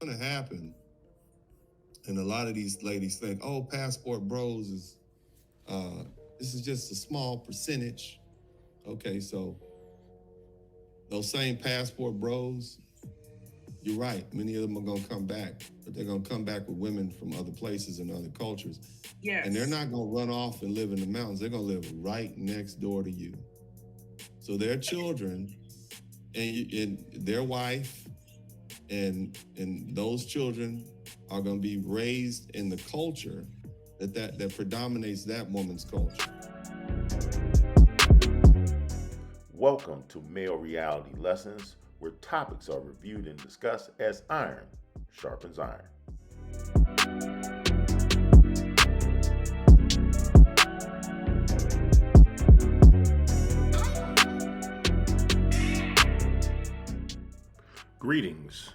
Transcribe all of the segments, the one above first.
going to happen, and a lot of these ladies think, oh, passport bros is uh, this is just a small percentage. Okay, so those same passport bros, you're right. Many of them are going to come back, but they're going to come back with women from other places and other cultures. And they're Yes. not going to run off and live in the mountains. They're going to live right next door to you. So their children and their wife and those children are going to be raised in the culture that predominates that woman's culture. Welcome to Male Reality Lessons, where topics are reviewed and discussed as iron sharpens iron. Greetings.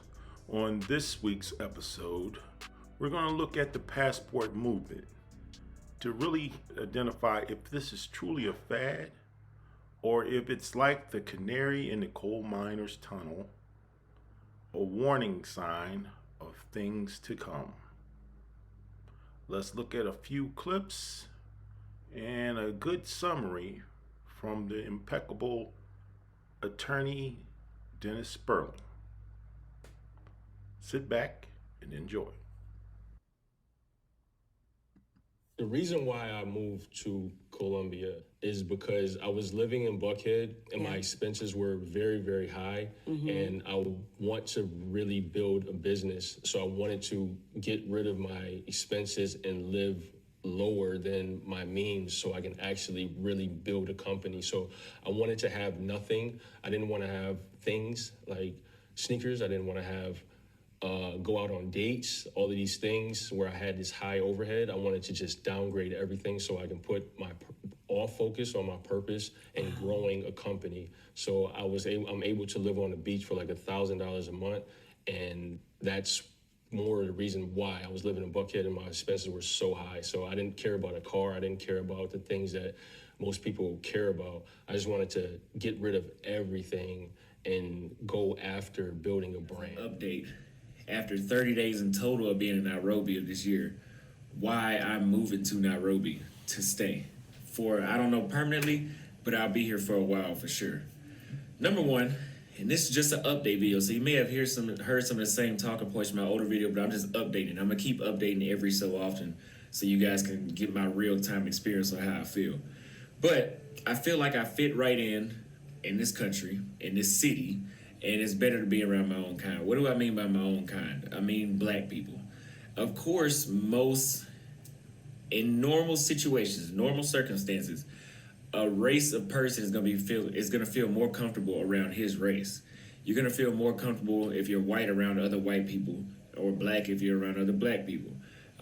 On this week's episode, we're going to look at the passport movement to really identify if this is truly a fad or if it's like the canary in the coal miner's tunnel, a warning sign of things to come. Let's look at a few clips and a good summary from the impeccable attorney Dennis Sperling. Sit back and enjoy. The reason why I moved to Colombia is because I was living in Buckhead and my expenses were very, very high. And I want to really build a business. So I wanted to get rid of my expenses and live lower than my means so I can actually really build a company. So I wanted to have nothing. I didn't want to have things like sneakers. I didn't want to have go out on dates, all of these things where I had this high overhead. I wanted to just downgrade everything so I can put my all focus on my purpose and growing a company. So I'm able to live on the beach for like $1,000 a month, and that's more the reason why I was living in Buckhead and my expenses were so high. So I didn't care about a car. I didn't care about the things that most people care about. I just wanted to get rid of everything and go after building a brand. Update. After 30 days in total of being in Nairobi of this year, why I'm moving to Nairobi to stay. For, I don't know permanently, but I'll be here for a while for sure. Number one, and this is just an update video, so you may have heard some of the same talking points from my older video, but I'm just updating. I'm going to keep updating every so often so you guys can get my real-time experience on how I feel. But I feel like I fit right in this country, in this city, and it's better to be around my own kind. What do I mean by my own kind? I mean black people. Of course, in normal situations, normal circumstances, a race of person is gonna feel more comfortable around his race. You're gonna feel more comfortable if you're white around other white people, or black if you're around other black people.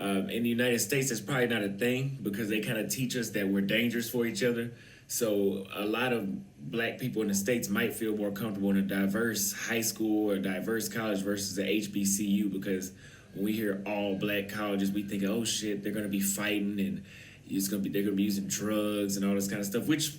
In the United States, it's probably not a thing because they kind of teach us that we're dangerous for each other. So a lot of black people in the States might feel more comfortable in a diverse high school or diverse college versus the HBCU, because when we hear all black colleges, we think, oh shit, they're gonna be fighting and they're gonna be using drugs and all this kind of stuff. Which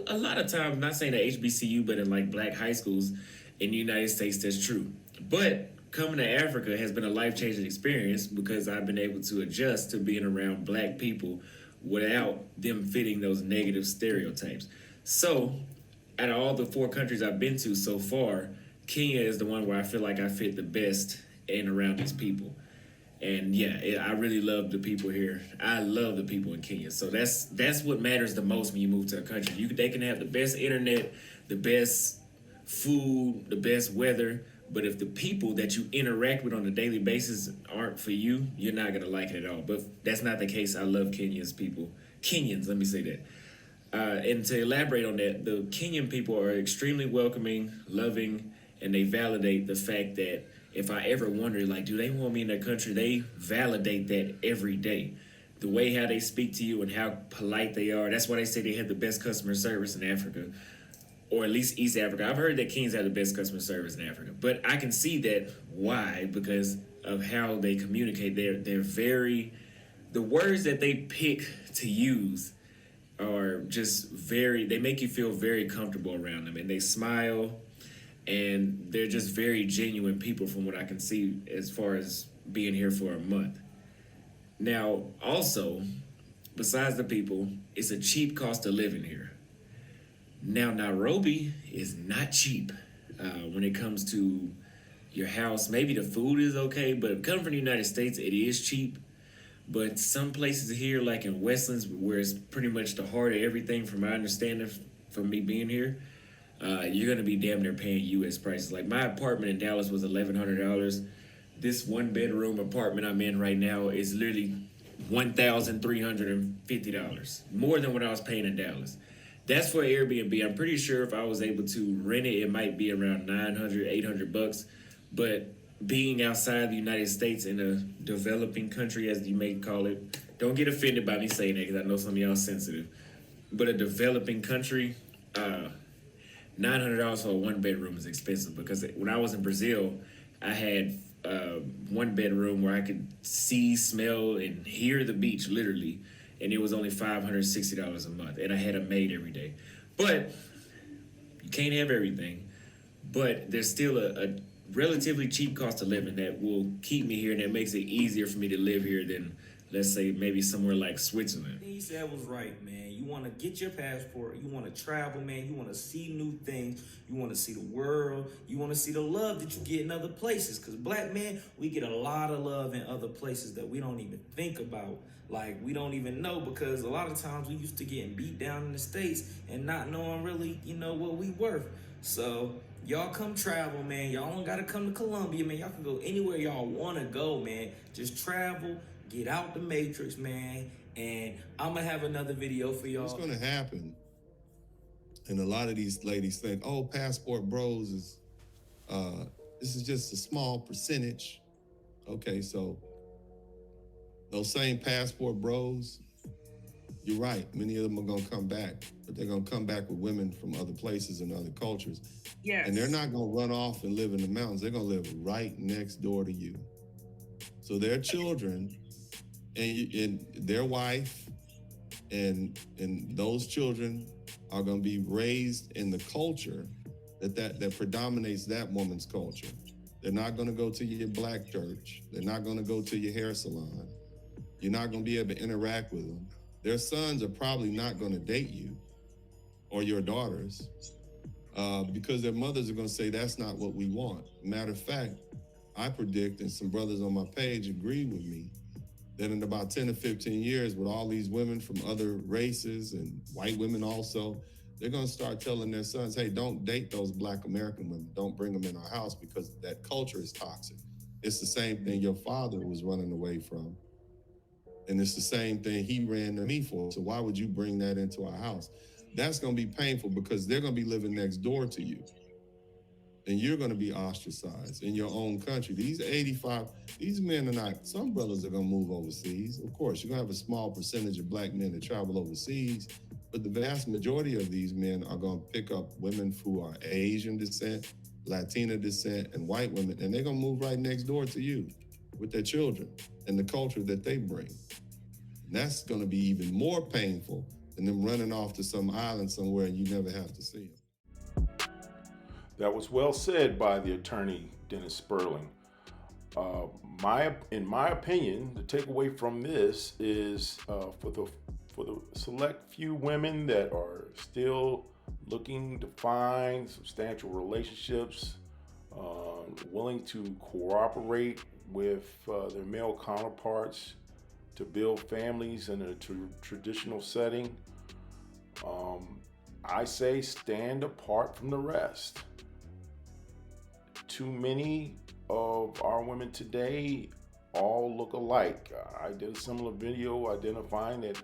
a lot of times, not saying the HBCU, but in like black high schools in the United States, that's true. But coming to Africa has been a life-changing experience because I've been able to adjust to being around black people without them fitting those negative stereotypes. So, out of all the 4 countries I've been to so far, Kenya is the one where I feel like I fit the best in around these people. And yeah, I really love the people here. I love the people in Kenya. So that's what matters the most when you move to a country. They can have the best internet, the best food, the best weather, but if the people that you interact with on a daily basis aren't for you, you're not gonna like it at all. But that's not the case. I love Kenya's people. Kenyans, let me say that. And to elaborate on that, the Kenyan people are extremely welcoming, loving, and they validate the fact that if I ever wonder, like, do they want me in their country? They validate that every day. The way how they speak to you and how polite they are. That's why they say they have the best customer service in Africa, or at least East Africa. I've heard that Kenyans have the best customer service in Africa, but I can see that why, because of how they communicate. They're very, the words that they pick to use are just they make you feel very comfortable around them, and they smile. and they're just very genuine people from what I can see as far as being here for a month. Now, also, besides the people, it's a cheap cost of living here. Now, Nairobi is not cheap when it comes to your house. Maybe the food is okay, but coming from the United States, it is cheap. But some places here, like in Westlands, where it's pretty much the heart of everything, from my understanding, from me being here, you're gonna be damn near paying U.S. prices. Like my apartment in Dallas was $1,100. This one bedroom apartment I'm in right now is literally $1,350, more than what I was paying in Dallas. That's for Airbnb. I'm pretty sure if I was able to rent it, it might be around $900, $800. But being outside the United States in a developing country, as you may call it, don't get offended by me saying that because I know some of y'all are sensitive. But a developing country, $900 for a one bedroom is expensive, because when I was in Brazil, I had one bedroom where I could see, smell, and hear the beach literally, and it was only $560 a month, and I had a maid every day. But you can't have everything. But there's still a relatively cheap cost of living that will keep me here, and that makes it easier for me to live here than, let's say, maybe somewhere like Switzerland. He said was right, man. You want to get your passport. You want to travel, man. You want to see new things. You want to see the world. You want to see the love that you get in other places. Because black men, we get a lot of love in other places that we don't even think about. Like, we don't even know, because a lot of times we used to getting beat down in the States and not knowing really, what we worth. So y'all come travel, man. Y'all don't got to come to Colombia, man. Y'all can go anywhere y'all want to go, man. Just travel. Get out the matrix, man, and I'm gonna have another video for y'all. What's gonna happen? And a lot of these ladies think, oh, passport bros is, this is just a small percentage. Okay, so those same passport bros, you're right. Many of them are gonna come back, but they're gonna come back with women from other places and other cultures. Yes. And they're not gonna run off and live in the mountains. They're gonna live right next door to you. So their children and their wife and those children are going to be raised in the culture that predominates that woman's culture. They're not going to go to your black church. They're not going to go to your hair salon. You're not going to be able to interact with them. Their sons are probably not going to date you or your daughters because their mothers are going to say, that's not what we want. Matter of fact, I predict, and some brothers on my page agree with me, that in about 10 to 15 years, with all these women from other races and white women also, they're going to start telling their sons, hey, don't date those black American women. Don't bring them in our house because that culture is toxic. It's the same thing your father was running away from. And it's the same thing he ran to me for. So why would you bring that into our house? That's going to be painful because they're going to be living next door to you. And you're going to be ostracized in your own country. These men are not, some brothers are going to move overseas. Of course, you're going to have a small percentage of black men that travel overseas, but the vast majority of these men are going to pick up women who are Asian descent, Latina descent, and white women, and they're going to move right next door to you with their children and the culture that they bring. And that's going to be even more painful than them running off to some island somewhere and you never have to see them. That was well said by the attorney, Dennis Sperling. In my opinion, the takeaway from this is for the select few women that are still looking to find substantial relationships, willing to cooperate with their male counterparts to build families in a traditional setting, I say stand apart from the rest. Too many of our women today all look alike. I did a similar video identifying that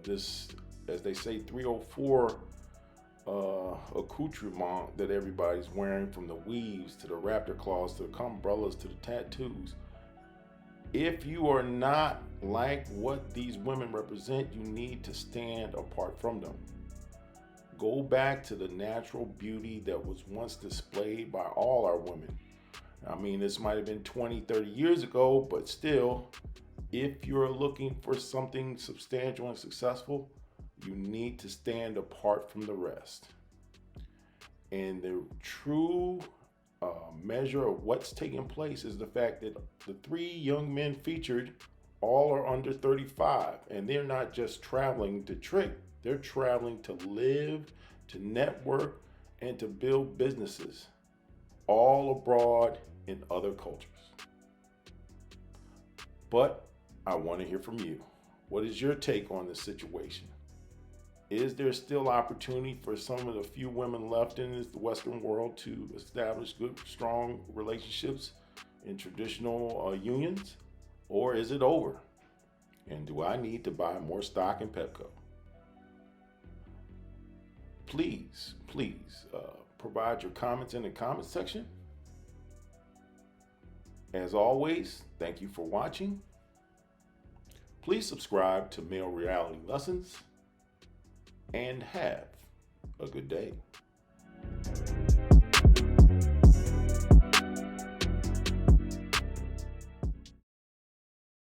this, as they say, 304 accoutrement that everybody's wearing, from the weaves to the raptor claws to the umbrellas to the tattoos. If you are not like what these women represent, you need to stand apart from them. Go back to the natural beauty that was once displayed by all our women. I mean, this might have been 20, 30 years ago, but still, if you're looking for something substantial and successful, you need to stand apart from the rest. And the true measure of what's taking place is the fact that the 3 young men featured all are under 35, and they're not just traveling to trick, they're traveling to live, to network, and to build businesses, all abroad in other cultures. But I want to hear from you. What is your take on this situation? Is there still opportunity for some of the few women left in the Western world to establish good, strong relationships in traditional unions? Or is it over? And do I need to buy more stock in Pepco? Please provide your comments in the comment section. As always, thank you for watching. Please subscribe to Male Reality Lessons and have a good day.